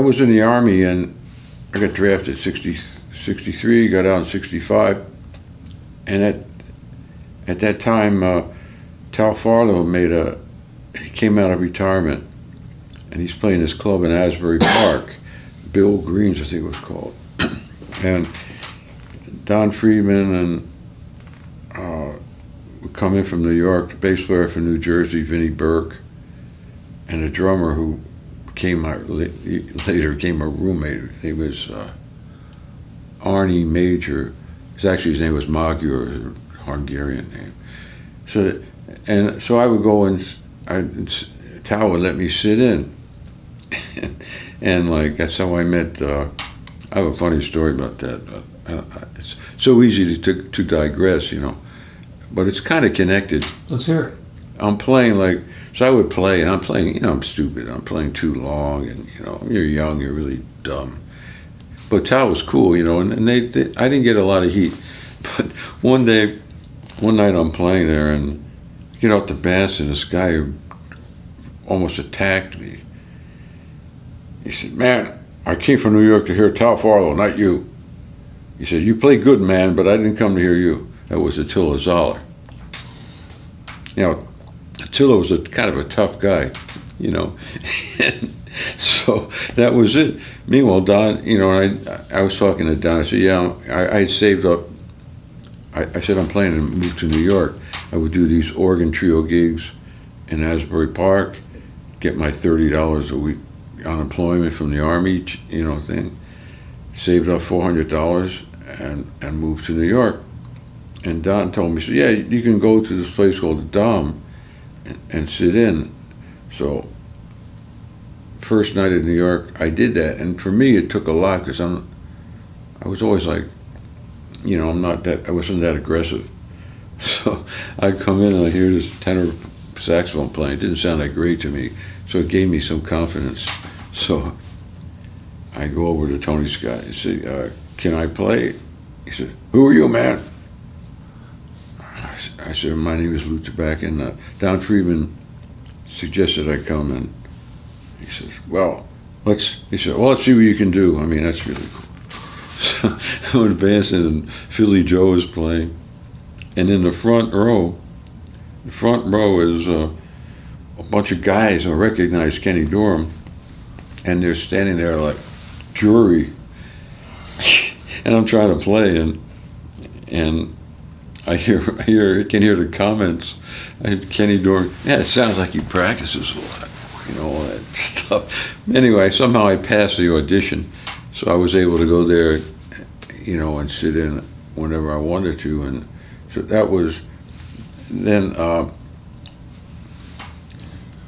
was in the Army, and I got drafted 63, got out in 65, and at that time, Tal Farlow he came out of retirement, and he's playing this club in Asbury Park, Bill Green's, I think it was called, and Don Friedman and would come in from New York, the bass player from New Jersey, Vinnie Burke, and the drummer who later became a roommate. He was Arnie Major. His name was Magyar, a Hungarian name. So I would go and Tal would let me sit in, and like that's how I met. I have a funny story about that. It's so easy to digress, but it's kind of connected. Let's hear it. I'm playing so I would play, and I'm playing. I'm stupid. I'm playing too long, and you're young, you're really dumb. But Tal was cool, and I didn't get a lot of heat. But one night I'm playing there, and I get out the bass, and this guy almost attacked me. He said, "Man, I came from New York to hear Tal Farlow, not you." He said, "You play good, man, but I didn't come to hear you." That was Attila Zoller. Attila was kind of a tough guy, and so that was it. Meanwhile, Don, I was talking to Don. I said, "Yeah, I had saved up." I said, "I'm planning to move to New York. I would do these organ trio gigs in Asbury Park, get my $30 a week unemployment from the Army, thing. Saved up $400 and moved to New York." And Don told me, he said, "Yeah, you can go to this place called the Dom and sit in." So first night in New York, I did that, and for me it took a lot because I was always like, I wasn't that aggressive. So I'd come in and I'd hear this tenor saxophone playing. It didn't sound that great to me, so it gave me some confidence. So I go over to Tony Scott and say, "Can I play?" He said, "Who are you, man?" I said, "My name is Lou Tabackin. Don Friedman suggested I come," and he says, let's see what you can do. I mean, that's really cool." So I went advancing, and Philly Joe is playing, and in the front row is a bunch of guys who recognize Kenny Dorham, and they're standing there like jury, and I'm trying to play, and I can hear the comments. Kenny Dorham, "Yeah, it sounds like he practices a lot," all that stuff. Anyway, somehow I passed the audition, so I was able to go there, and sit in whenever I wanted to, and so that was then.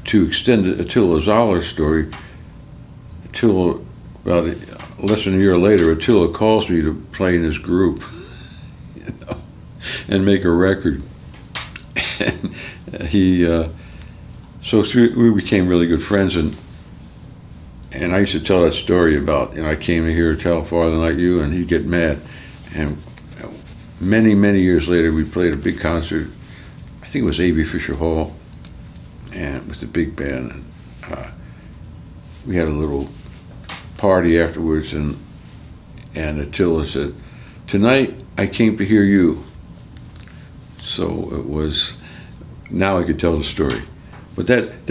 To extend Attila Zoller's story, about less than a year later, Attila calls me to play in his group, and make a record. And we became really good friends, and I used to tell that story about, I came to hear Tal Farlow, like you, and he'd get mad. And many, many years later, we played a big concert, I think it was A.B. Fisher Hall, and with the big band, and we had a little party afterwards, and Attila said, "Tonight I came to hear you." So it was, now I could tell the story. But that